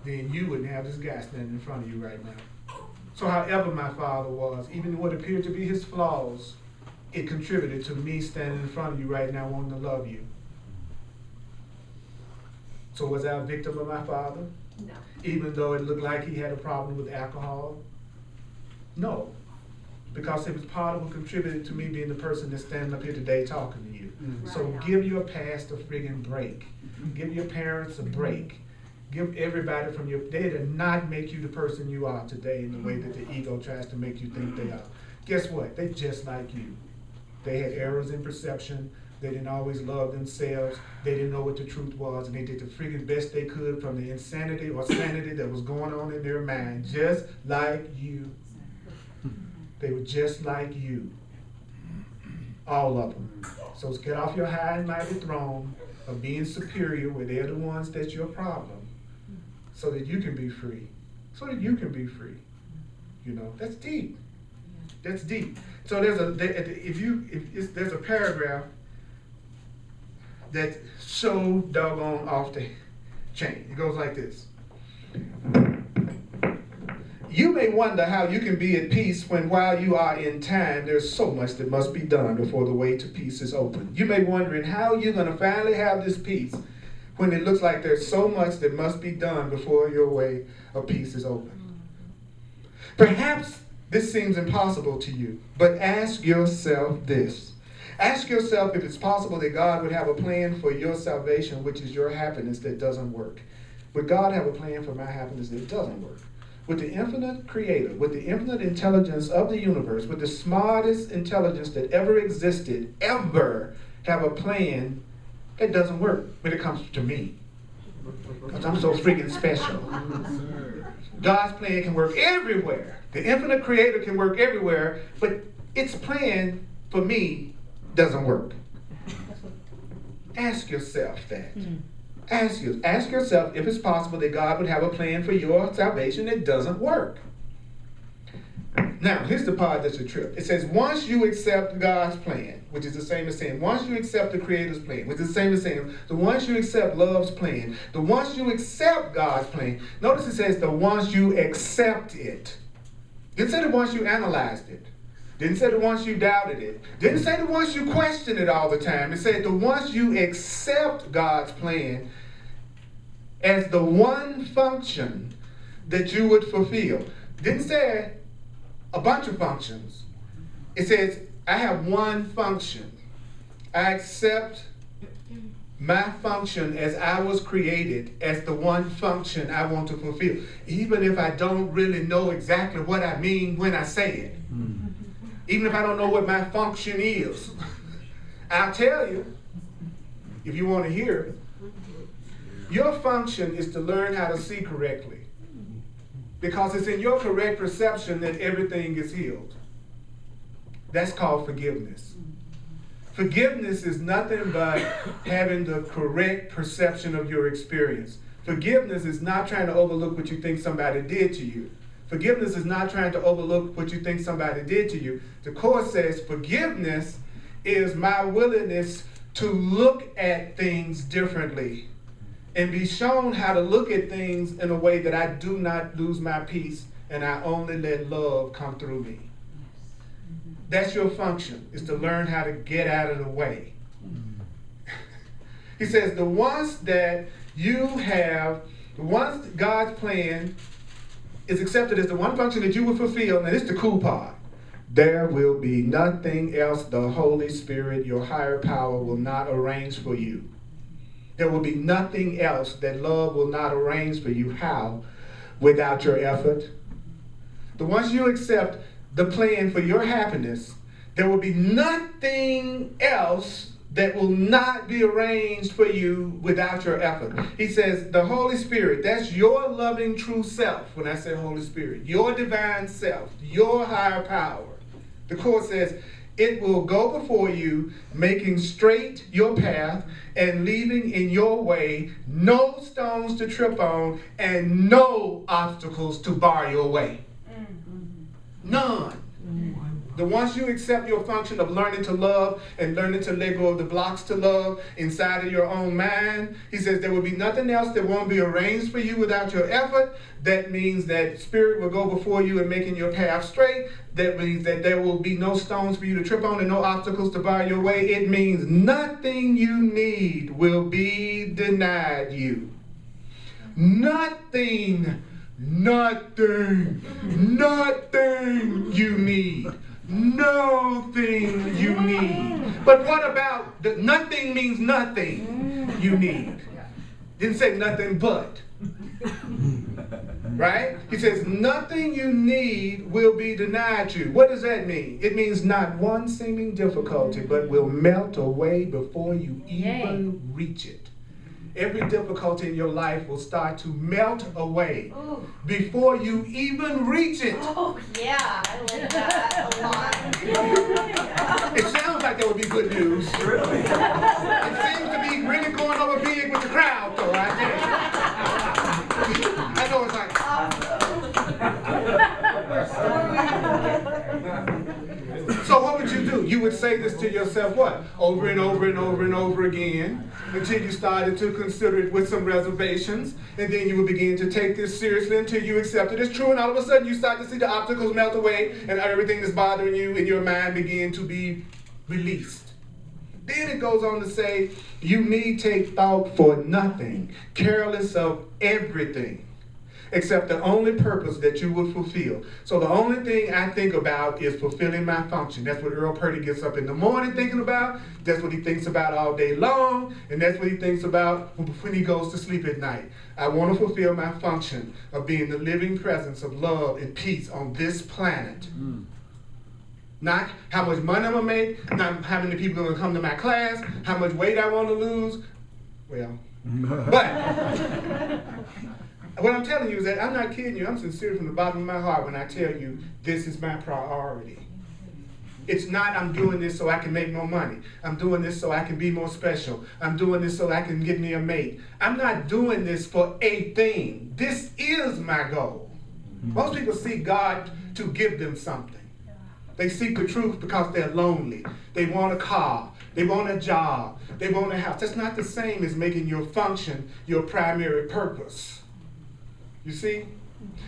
then you wouldn't have this guy standing in front of you right now. So however my father was, even what appeared to be his flaws, it contributed to me standing in front of you right now wanting to love you. So was I a victim of my father? No. Even though it looked like he had a problem with alcohol? No. Because it was part of what contributed to me being the person that's standing up here today talking to you. So give your past a friggin' break. Give your parents a break. Give everybody from your, they did not make you the person you are today in the way that the ego tries to make you think they are. Guess what? They're just like you. They had errors in perception. They didn't always love themselves. They didn't know what the truth was, and they did the friggin' best they could from the insanity or sanity that was going on in their mind, just like you. They were just like you. All of them. So get off your high and mighty throne of being superior where they're the ones that's your problem, so that you can be free. So that you can be free. You know, that's deep. That's deep. So there's a paragraph that's so doggone off the chain. It goes like this. You may wonder how you can be at peace when while you are in time, there's so much that must be done before the way to peace is open. You may be wondering how you're going to finally have this peace when it looks like there's so much that must be done before your way of peace is open. Perhaps this seems impossible to you, but ask yourself this. Ask yourself if it's possible that God would have a plan for your salvation, which is your happiness, that doesn't work. Would God have a plan for my happiness that doesn't work? Would the infinite creator, with the infinite intelligence of the universe, with the smartest intelligence that ever existed, ever have a plan that doesn't work when it comes to me? Because I'm so freaking special. God's plan can work everywhere. The infinite creator can work everywhere, but its plan for me doesn't work. Ask yourself that. Ask yourself if it's possible that God would have a plan for your salvation that doesn't work. Now, here's the part that's a trip. It says, once you accept God's plan, which is the same as saying, once you accept the Creator's plan, which is the same as saying, the once you accept love's plan, the once you accept God's plan, notice it says the once you accept it. Didn't say the once you analyzed it. Didn't say the once you doubted it. Didn't say the once you questioned it all the time. It said the once you accept God's plan as the one function that you would fulfill. Didn't say a bunch of functions. It says, I have one function. I accept my function as I was created as the one function I want to fulfill, even if I don't really know exactly what I mean when I say it. Even if I don't know what my function is. I'll tell you, if you want to hear it. Your function is to learn how to see correctly. because it's in your correct perception that everything is healed. That's called forgiveness. Forgiveness is nothing but having the correct perception of your experience. Forgiveness is not trying to overlook what you think somebody did to you. Forgiveness is not trying to overlook what you think somebody did to you. The Course says forgiveness is my willingness to look at things differently and be shown how to look at things in a way that I do not lose my peace and I only let love come through me. That's your function, is to learn how to get out of the way. He says the ones that you have, the ones God's plan is accepted as the one function that you will fulfill. Now this is the cool part. There will be nothing else the Holy Spirit, your higher power, will not arrange for you. There will be nothing else that love will not arrange for you. How? Without your effort. The ones you accept the plan for your happiness, there will be nothing else that will not be arranged for you without your effort. He says the Holy Spirit, that's your loving true self. When I say Holy Spirit, your divine self, your higher power. The Course says it will go before you, making straight your path and leaving in your way no stones to trip on and no obstacles to bar your way. None. The once you accept your function of learning to love and learning to let go of the blocks to love inside of your own mind, he says there will be nothing else that won't be arranged for you without your effort. That means that Spirit will go before you and making your path straight. That means that there will be no stones for you to trip on and no obstacles to bar your way. It means nothing you need will be denied you. Nothing you need. Nothing you need. But what about the nothing means nothing you need? Didn't say nothing but. Right? He says nothing you need will be denied you. What does that mean? It means not one seeming difficulty, but will melt away before you even reach it. Every difficulty in your life will start to melt away before you even reach it. Oh, yeah, I like that a lot. It sounds like that would be good news. Really? It seems to be really going over big with the crowd, though, I think. I know it's like... So what would you do? You would say this to yourself, what? Over and over and over and over again, until you started to consider it with some reservations, and then you would begin to take this seriously until you accept it as true, and all of a sudden you start to see the obstacles melt away, and everything that's bothering you in your mind begin to be released. Then it goes on to say, you need take thought for nothing, careless of everything, except the only purpose that you would fulfill. So the only thing I think about is fulfilling my function. That's what Earl Purdy gets up in the morning thinking about. That's what he thinks about all day long. And that's what he thinks about when he goes to sleep at night. I want to fulfill my function of being the living presence of love and peace on this planet. Not how much money I'm going to make, not how many people are going to come to my class, how much weight I want to lose. Well, but... What I'm telling you is that I'm not kidding you. I'm sincere from the bottom of my heart when I tell you this is my priority. It's not I'm doing this so I can make more money. I'm doing this so I can be more special. I'm doing this so I can get me a mate. I'm not doing this for a thing. This is my goal. Most people seek God to give them something. They seek the truth because they're lonely. They want a car. They want a job. They want a house. That's not the same as making your function your primary purpose. You see?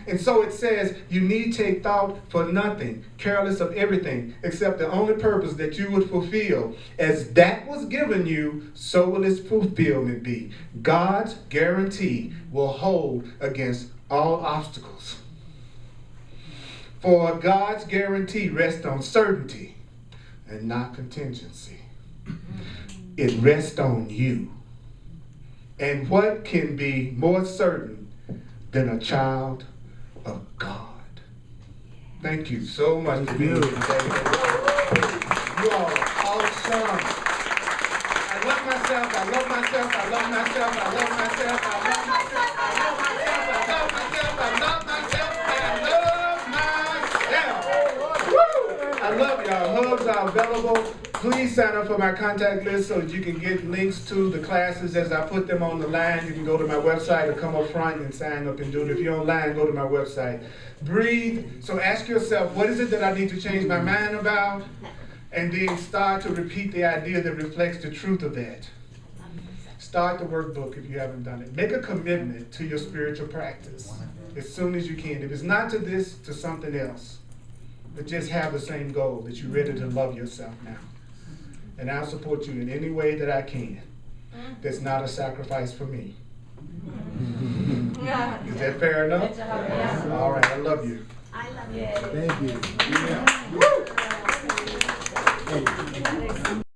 And so it says, you need take thought for nothing, careless of everything, except the only purpose that you would fulfill. As that was given you, so will its fulfillment be. God's guarantee will hold against all obstacles. For God's guarantee rests on certainty and not contingency. It rests on you. And what can be more certain than a child of God? Thank you so much for being here today. You all are awesome. I love myself, I love myself, I love myself, I love myself, I love myself, I love myself, I love myself, I love myself, I love myself. available. Please sign up for my contact list so that you can get links to the classes as I put them on the line. You can go to my website or come up front and sign up and do it. If you're online, go to my website. Breathe. So ask yourself, what is it that I need to change my mind about? And then start to repeat the idea that reflects the truth of that. Start the workbook if you haven't done it. Make a commitment to your spiritual practice as soon as you can. If it's not to this, to something else. But just have the same goal, that you're ready to love yourself now. And I'll support you in any way that I can. That's not a sacrifice for me. Is that fair enough? Good job, yeah. All right, I love you. I love you. Thank you. Yeah. Thank you.